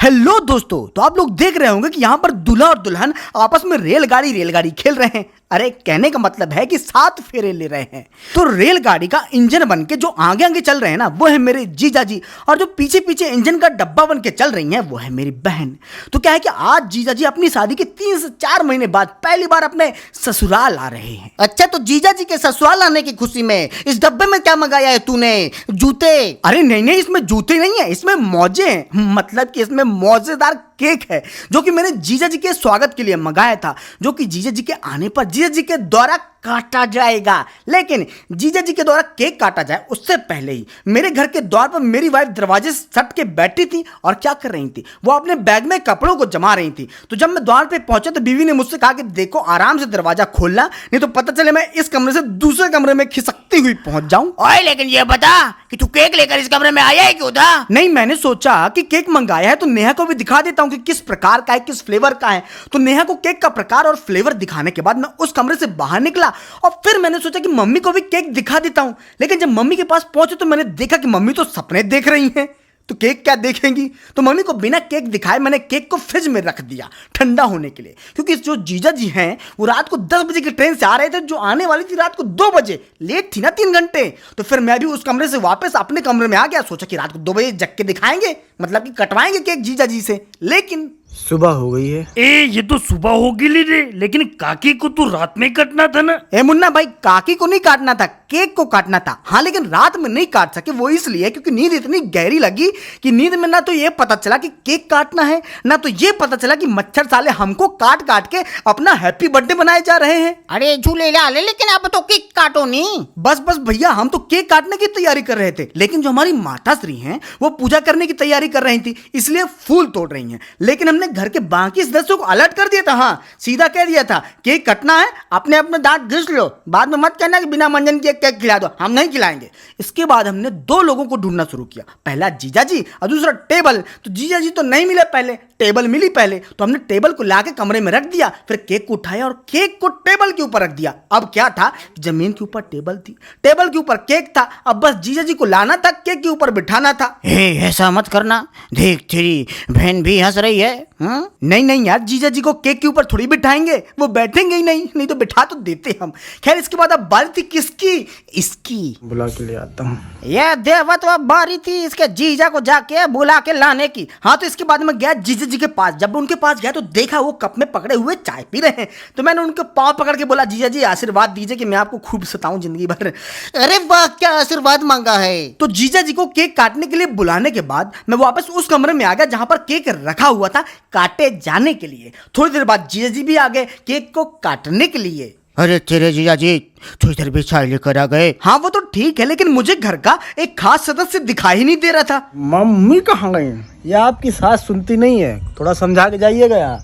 Hello दोस्तों, तो आप लोग देख रहे होंगे कि यहाँ पर दूल्हा और दुल्हन आपस में रेलगाड़ी खेल रहे हैं। अरे कहने का मतलब है कि 7 फेरे ले रहे हैं। तो रेलगाड़ी का इंजन बन के जो आगे आगे चल रहे हैं ना, वो है मेरे जीजा जी, और जो पीछे पीछे इंजन का डब्बा बन के चल रही हैं वो है मेरी बहन। तो क्या है कि आज जीजा जी अपनी शादी के 3 से 4 महीने बाद पहली बार अपने ससुराल आ रहे हैं। अच्छा, तो जीजा जी के ससुराल आने की खुशी में इस डब्बे में क्या मंगाया है तूने? जूते? अरे नहीं नहीं, इसमें जूते नहीं है, इसमें मौजे हैं। मतलब कि इसमें मौजेदार केक है जो कि मैंने जीजा जी के स्वागत के लिए मंगाया था, जो कि जीजा जी के आने पर जीजा जी के द्वारा काटा जाएगा। लेकिन जीजा जी के द्वारा केक काटा जाए उससे पहले ही मेरे घर के द्वार पर मेरी वाइफ दरवाजे से सट के बैठी थी और क्या कर रही थी, वो अपने बैग में कपड़ों को जमा रही थी। तो जब मैं द्वार पे पहुंचा तो बीवी ने मुझसे कहा कि देखो आराम से दरवाजा खोलना, नहीं तो पता चले मैं इस कमरे से दूसरे कमरे में खिसकती हुई पहुंच जाऊं। ओए, लेकिन ये बता कि तू केक लेकर इस कमरे में आया है क्यों था? नहीं, मैंने सोचा कि केक मंगाया है तो नेहा को भी दिखा देता हूं कि किस प्रकार का है, किस फ्लेवर का है। तो नेहा को केक का प्रकार और फ्लेवर दिखाने के बाद मैं उस कमरे से बाहर निकला और फिर मैंने सोचा कि मम्मी को भी केक दिखा देता हूं। लेकिन जब मम्मी के पास पहुंचे तो मैंने देखा कि मम्मी तो सपने देख रही हैं, तो केक क्या देखेंगी। तो मम्मी को बिना केक दिखाए मैंने केक को फ्रिज में रख दिया ठंडा होने के लिए, क्योंकि जो जीजा जी हैं वो रात को 10 बजे की ट्रेन से आ रहे थे, जो आने वाली थी रात को 2 बजे। लेट थी ना 3 घंटे। तो फिर मैं भी उस कमरे से वापस अपने कमरे में आ गया। सोचा कि रात को 2 बजे जग के दिखाएंगे, मतलब कि कटवाएंगे केक जीजा जी से। लेकिन सुबह हो गई है। ये तो सुबह होगी रे, लेकिन काकी को तो रात में कटना था ना। ए मुन्ना भाई, काकी को नहीं काटना था, केक को काटना था। हाँ, लेकिन रात में नहीं काट सके, वो इसलिए क्योंकि नींद इतनी गहरी लगी कि नींद में ना तो ये पता चला कि केक काटना है, ना तो ये पता चला कि मच्छर साले हमको काट काट के अपना हैप्पी बर्थडे बनाए जा रहे हैं। अरे झूले ला ले, लेकिन अब तो केक काटो नहीं। बस भैया, हम तो केक काटने की तैयारी कर रहे थे, लेकिन जो हमारी माता श्री हैं वो पूजा करने की तैयारी कर रही थी, इसलिए फूल तोड़ रही हैं। लेकिन हमने घर के बाकी सदस्यों को अलर्ट कर दिया था। हाँ, सीधा कह दिया था केक कटना है, अपने अपने दांत घिस लो, बाद में मत कहना कि बिना मंजन के केक खिला दो, हम नहीं खिलाएंगे। इसके बाद हमने 2 लोगों को ढूंढना शुरू किया, पहला जीजा जी और दूसरा टेबल। तो जीजा जी तो नहीं मिले, पहले टेबल मिली। पहले तो हमने टेबल को लाके कमरे में रख दिया, फिर केक को उठाया और केक को टेबल के ऊपर रख दिया। अब क्या था, जमीन के ऊपर टेबल थी, टेबल के ऊपर केक था, अब बस जीजा जी को लाना था, केक के ऊपर बिठाना था। ऐसा मत करना, देख तेरी बहन भी हंस रही है। नहीं यार, जीजा जी को केक के ऊपर थोड़ी बिठाएंगे, वो बैठेंगे ही नहीं तो बिठा तो देते हम। खैर, इसके बाद अब बारी थी किसकी? इसकी। बुला के ले आता हूँ। यह देवत बारी थी इसके जीजा को जाके बुला के लाने की। हाँ, तो इसके बाद मैं गया जीजा जी के पास। जब उनके पास गया तो देखा वो कप में पकड़े हुए चाय पी रहे हैं। तो मैंने उनके पाँव पकड़ के बोला, जीजा जी आशीर्वाद दीजिए कि मैं आपको खूब सताऊं जिंदगी भर। अरे वाह, क्या आशीर्वाद मांगा है। तो जीजा जी को केक काटने के लिए बुलाने के बाद मैं वापस उस कमरे में आ गया जहां पर केक रखा हुआ था काटे जाने के लिए। थोड़ी देर बाद जीजा जी भी आ गए केक को काटने के लिए। अरे तेरे जीजा जी तो इधर भी चाय लेकर आ गए। हाँ, वो तो ठीक है, लेकिन मुझे घर का एक खास सदस्य दिखाई नहीं दे रहा था। मम्मी कहाँ गई? ये आपकी सास सुनती नहीं है, थोड़ा समझा के जाइएगा यार।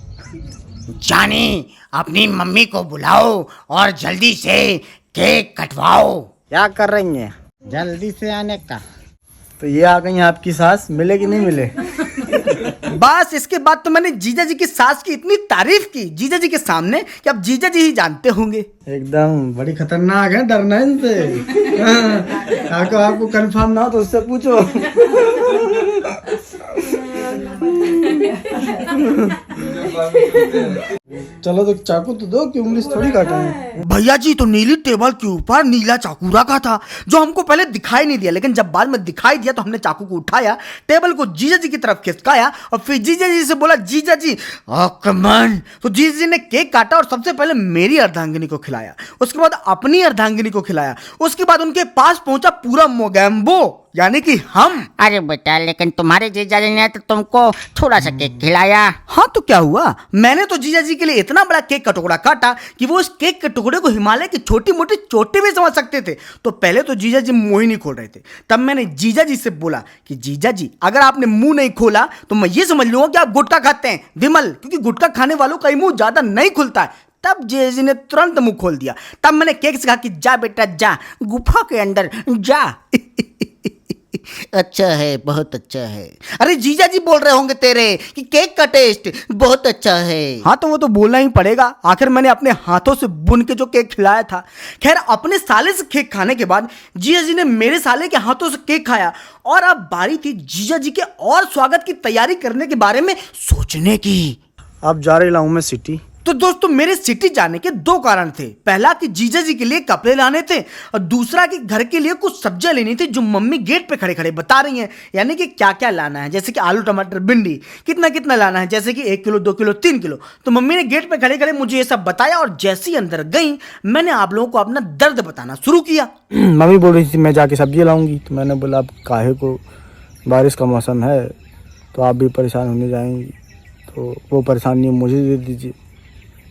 जानी, अपनी मम्मी को बुलाओ और जल्दी से केक कटवाओ। क्या कर रही हैं? जल्दी से आने का। तो ये आ गई आपकी सास, मिले कि नहीं मिले? बस इसके बाद तो मैंने जीजा जी की सास की इतनी तारीफ की जीजा जी के सामने कि अब जीजा जी ही जानते होंगे। एकदम बड़ी खतरनाक है, डरना इनसे। आपको कंफर्म ना हो तो उससे पूछो। चलो तो चाकू तो दो कि उंगली थोड़ी काटेंगे। भैया जी, तो नीली टेबल के ऊपर नीला चाकू रखा था जो हमको पहले दिखाई नहीं दिया, लेकिन जब बाद में दिखाई दिया तो हमने चाकू को उठाया, टेबल को जीजा जी की तरफ खिसकाया और फिर जीजा जी से बोला, जीजा जी आक्रमण। तो जीजा जी ने केक काटा और सबसे पहले मेरी अर्धांगिनी को खिलाया, उसके बाद अपनी अर्धांगिनी को खिलाया, उसके बाद उनके पास पहुंचा पूरा मोगैम्बो, यानी कि हम। अरे बेटा, लेकिन तुम्हारे जीजा जी ने तो तुमको थोड़ा सा केक खिलाया। हाँ, तो क्या हुआ, मैंने तो जीजा जी के लिए इतना बड़ा केक का टुकड़ा काटा कि वो उस केक के टुकड़े को हिमालय की छोटी मोटी चोटी भी समझ सकते थे। तो पहले तो जीजा जी मुंह ही नहीं खोल रहे थे, तब मैंने जीजा जी से बोला कि जीजा जी, अगर आपने मुंह नहीं खोला तो मैं ये समझ लूंगा कि आप गुटखा खाते हैं, विमल, क्योंकि गुटखा खाने वालों का मुंह ज्यादा नहीं खुलता है। तब जीजा जी ने तुरंत मुंह खोल दिया। तब मैंने केक से कहा कि जा बेटा जा, गुफा के अंदर जा। अच्छा है, बहुत अच्छा है। अरे जीजा जी बोल रहे होंगे तेरे कि केक का टेस्ट बहुत अच्छा है। हाँ तो वो तो बोलना ही पड़ेगा, आखिर मैंने अपने हाथों से बुन के जो केक खिलाया था। खैर अपने साले से केक खाने के बाद जीजा जी ने मेरे साले के हाथों से केक खाया और अब बारी थी जीजा जी के और स्वागत की तैयारी करने के बारे में सोचने की। अब जा रही लाऊं मैं सिटी। तो दोस्तों मेरे सिटी जाने के दो कारण थे। पहला कि जीजा जी के लिए कपड़े लाने थे और दूसरा कि घर के लिए कुछ सब्जियां लेनी थी जो मम्मी गेट पे खड़े खड़े बता रही हैं, यानी कि क्या क्या लाना है, जैसे कि आलू टमाटर भिंडी कितना कितना लाना है, जैसे कि 1 किलो 2 किलो 3 किलो। तो मम्मी ने गेट पे खड़े खड़े मुझे ये सब बताया और जैसे ही अंदर गई मैंने आप लोगों को अपना दर्द बताना शुरू किया। मम्मी बोल रही थी मैं जाके सब्जी लाऊंगी, तो मैंने बोला अब काहे को, बारिश का मौसम है तो आप भी परेशान होने जाएंगी, तो वो परेशानी मुझे दे दीजिए,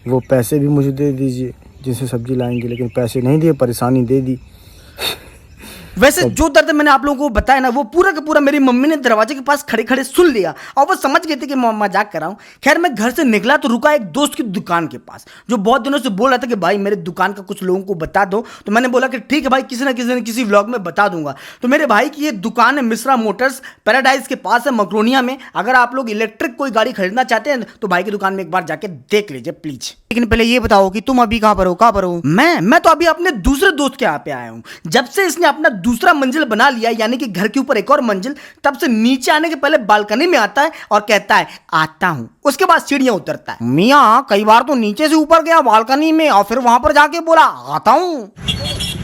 वो पैसे भी मुझे दे दीजिए जिनसे सब्जी लाएंगे, लेकिन पैसे नहीं दिए, परेशानी दे दी। वैसे जो दर्द मैंने आप लोगों को बताया ना वो पूरा का पूरा मेरी मम्मी ने दरवाजे के पास खड़े खड़े सुन लिया और वो समझ गए थे कि मैं मजाक कर रहा हूँ। खैर मैं घर से निकला तो रुका एक दोस्त की दुकान के पास जो बहुत दिनों से बोल रहा था कि भाई मेरे दुकान का कुछ लोगों को बता दो। तो मैंने बोला कि ठीक है भाई, किसी ना किसी व्लॉग में बता दूंगा। तो मेरे भाई की ये दुकान है मिश्रा मोटर्स, पैराडाइज के पास है, मकरोनिया में। अगर आप लोग इलेक्ट्रिक कोई गाड़ी खरीदना चाहते हैं तो भाई की दुकान में एक बार जाके देख लीजिए प्लीज। लेकिन पहले ये बताओ कि तुम अभी कहाँ पर हो? कहाँ पर हो? मैं तो अभी अपने दूसरे दोस्त के यहाँ पे आया हूँ। जब से इसने अपना दूसरा मंजिल बना लिया, यानी कि घर के ऊपर एक और मंजिल, तब से नीचे आने के पहले बालकनी में आता है और कहता है आता हूँ, उसके बाद सीढ़ियां उतरता है। मियाँ कई बार तो नीचे से ऊपर गया बालकनी में और फिर वहां पर जाके बोला आता हूँ।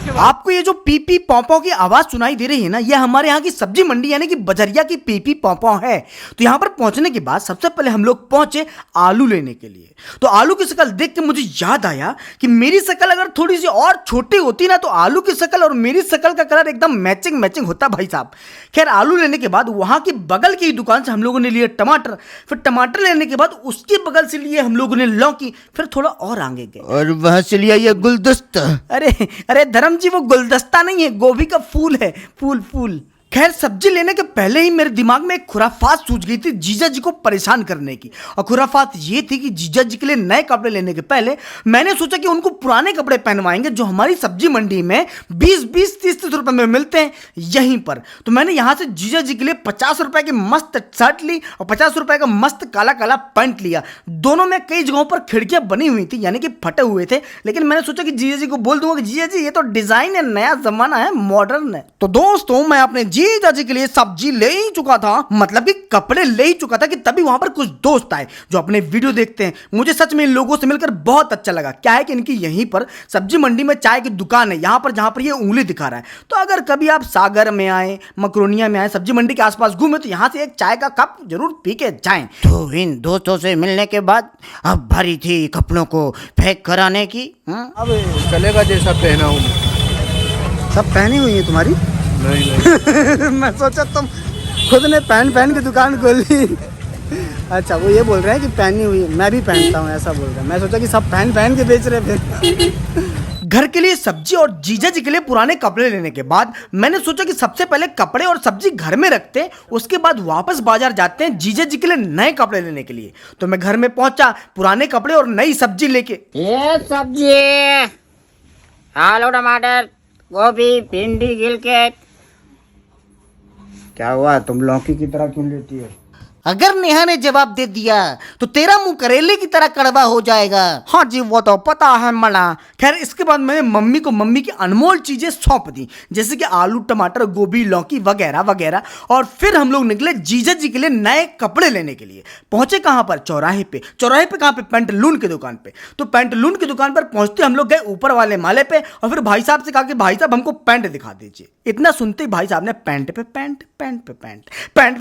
आपको ये जो पीपी पॉपो की आवाज सुनाई दे रही है ना, ये हमारे यहाँ की सब्जी मंडी यानी कि बजरिया की पीपी पॉपो है। तो यहाँ पर पहुंचने के बाद सबसे पहले हम लोग पहुंचे आलू लेने के लिए। तो आलू की शक्ल देख के मुझे याद आया कि मेरी शक्ल अगर थोड़ी सी और छोटी होती ना तो आलू की शक्ल और मेरी शक्ल का कलर एकदम मैचिंग होता भाई साहब। खैर आलू लेने के बाद वहां की बगल की दुकान से हम लोगों ने लिए टमाटर, फिर टमाटर लेने के बाद उसके बगल से लिए हम लोगों ने लौकी, फिर थोड़ा और आगे गए और वहां से लिया ये गुलदस्ता। अरे धर्म जी वो गुलदस्ता नहीं है, गोभी का फूल है, फूल। खैर सब्जी लेने के पहले ही मेरे दिमाग में एक खुराफात सूझ गई थी जीजा जी को परेशान करने की। और खुराफात ये थी कि जीजा जी के लिए नए कपड़े लेने के पहले मैंने सोचा कि उनको पुराने कपड़े पहनवाएंगे जो हमारी सब्जी मंडी में 20-30 रुपए में मिलते हैं यहीं पर। तो मैंने यहाँ से जीजा जी के लिए 50 रुपए की मस्त शर्ट ली और 50 रुपए का मस्त काला काला पैंट लिया। दोनों में कई जगहों पर खिड़कियां बनी हुई थी यानी कि फटे हुए थे, लेकिन मैंने सोचा कि जीजा जी को बोल दूंगा कि जीजा जी ये तो डिजाइन है, नया जमाना है, मॉडर्न है। तो दोस्तों मैं अपने जीजा जी के लिए सब्जी ले ही चुका था, मतलब कि कपड़े ले ही चुका था कि तभी वहां पर कुछ दोस्त आए जो अपने वीडियो देखते हैं। मुझे सच में इन लोगों से मिलकर बहुत अच्छा लगा। क्या है कि इनकी यहीं पर सब्जी मंडी में चाय की दुकान है, यहां पर जहां पर ये उंगली दिखा रहा है। तो अगर कभी आप सागर में आए, मकरोनिया में आए, सब्जी मंडी के आसपास घूमे तो यहां से एक चाय का कप जरूर पी के जाएं। तो इन दोस्तों से मिलने के बाद अब भरी थी कपड़ों को पैक कराने की। अब चलेगा जैसा पहना हूँ। सब पहनी हुई है तुम्हारी? नहीं मैं सोचा तुम खुद ने पहन की दुकान खोल ली। अच्छा वो ये बोल रहे हैं कि पहनी हुई है, मैं भी पहनता हूँ ऐसा बोल रहा है। मैं सोचा कि सब पहन के बेच रहे फिर। घर के लिए सब्जी और जीजा जी के लिए पुराने कपड़े लेने के बाद मैंने सोचा कि सबसे पहले कपड़े और सब्जी घर में रखते हैं, उसके बाद वापस बाजार जाते हैं जीजा जी के लिए नए कपड़े लेने के लिए। तो मैं घर में पहुंचा पुराने कपड़े और नई सब्जी लेके। ये सब्जी आलू टमाटर गोभी भिंडी गिलके। क्या हुआ, तुम लौकी की तरह क्यों लेती है? अगर नेहा ने जवाब दे दिया तो तेरा मुंह करेले की तरह कड़वा हो जाएगा। हाँ जी वो तो पता है मना। खैर इसके बाद मैंने मम्मी को मम्मी की अनमोल चीजें सौंप दी जैसे कि आलू टमाटर गोभी लौकी वगैरह वगैरह। और फिर हम लोग निकले जीजा जी के लिए नए कपड़े लेने के लिए। पहुंचे कहां पर? चौराहे पे कहां पे? पैंटलून की दुकान पे। तो पैंटलून की दुकान पर पहुंचते हम लोग गए ऊपर वाले माले पे और फिर भाई साहब से कहा कि भाई साहब हमको पैंट दिखा दीजिए। इतना सुनते ही भाई साहब ने पैंट पे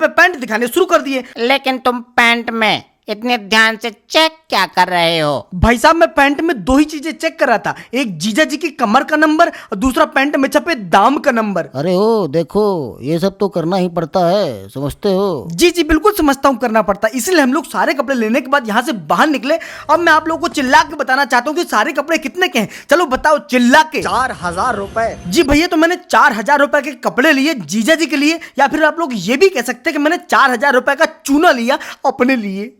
पैंट दिखाने शुरू कर दिए। लेकिन तुम पैंट में इतने ध्यान से चेक क्या कर रहे हो? भाई साहब मैं पैंट में दो ही चीजें चेक कर रहा था, एक जीजा जी की कमर का नंबर और दूसरा पैंट में छपे दाम का नंबर। अरे ओ देखो ये सब तो करना ही पड़ता है, समझते हो? जी बिल्कुल समझता हूँ, करना पड़ता है। इसलिए हम लोग सारे कपड़े लेने के बाद यहाँ से बाहर निकले। अब मैं आप लोगों को चिल्ला के बताना चाहता हूँ कि सारे कपड़े कितने के हैं। चलो बताओ चिल्ला के। 4000 रुपए। जी भैया तो मैंने 4000 रुपए के कपड़े लिए जीजा जी के लिए, या फिर आप लोग ये भी कह सकते हैं कि मैंने 4000 रुपए का चूना लिया अपने लिए।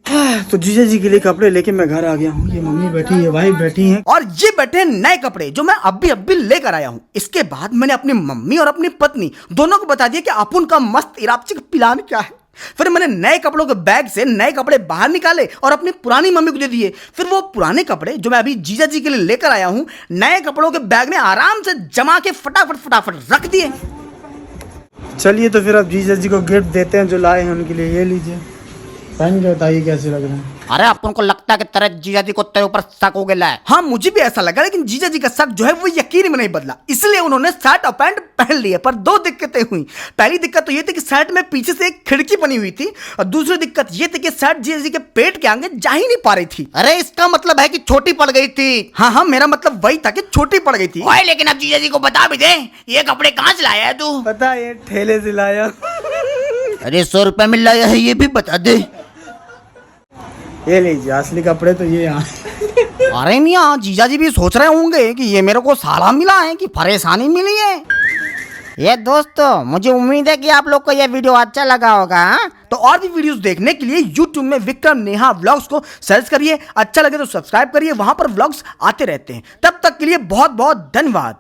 तो जीजा जी के लिए कपड़े लेके मैं घर आ गया हूँ। ये मम्मी बैठी है, वाइफ बैठी है। और ये बैठे हैं नए कपड़े जो मैं अभी लेकर आया हूँ। इसके बाद मैंने अपनी मम्मी और अपनी पत्नी दोनों को बता दिया कि अपुन का मस्त इरापचिक प्लान क्या है। फिर मैंने नए कपड़ों के बैग से नए कपड़े बाहर निकाले और अपनी पुरानी मम्मी को दे दिए। फिर वो पुराने कपड़े जो मैं अभी जीजा जी के लिए लेकर आया हूँ नए कपड़ों के बैग में आराम से जमा के फटाफट रख दिए। चलिए तो फिर अब जीजा जी को गिफ्ट देते हैं जो लाए हैं उनके लिए। ये लीजिए, पहन के बताइए कैसे लग रहे हैं। अरे अपन को लगता है कि तेरे जीजा जी को तेरे ऊपर शक हो गया है। हाँ मुझे भी ऐसा लगा, लेकिन जीजा जी का शक जो है वो यकीन में नहीं बदला, इसलिए उन्होंने शर्ट और पैंट पहन लिए। पर दो दिक्कतें हुई। पहली दिक्कत तो ये थी कि शर्ट में पीछे से एक खिड़की बनी हुई थी, और दूसरी दिक्कत ये थी कि शर्ट जीजा जी के पेट के आगे जा ही नहीं पा रही थी। अरे इसका मतलब है कि छोटी पड़ गई थी। हाँ मेरा मतलब वही था कि छोटी पड़ गई थी। ओए लेकिन अब जीजा जी को बता भी दे, ये कपड़े कहाँ से लाया है तू? पता है, ये ठेले से लाया। अरे 100 रुपए मिल रहा है, ये भी बता दे। ये लीजिए, असली कपड़े तो ये यहाँ। अरे नहीं, जीजा जी भी सोच रहे होंगे कि ये मेरे को साला मिला है कि परेशानी मिली है। ये दोस्तों, मुझे उम्मीद है कि आप लोग को ये वीडियो अच्छा लगा होगा। हाँ? तो और भी वीडियोस देखने के लिए YouTube में विक्रम नेहा व्लॉग्स को सर्च करिए। अच्छा लगे तो सब्सक्राइब करिए, वहां पर व्लॉग्स आते रहते हैं। तब तक के लिए बहुत बहुत धन्यवाद।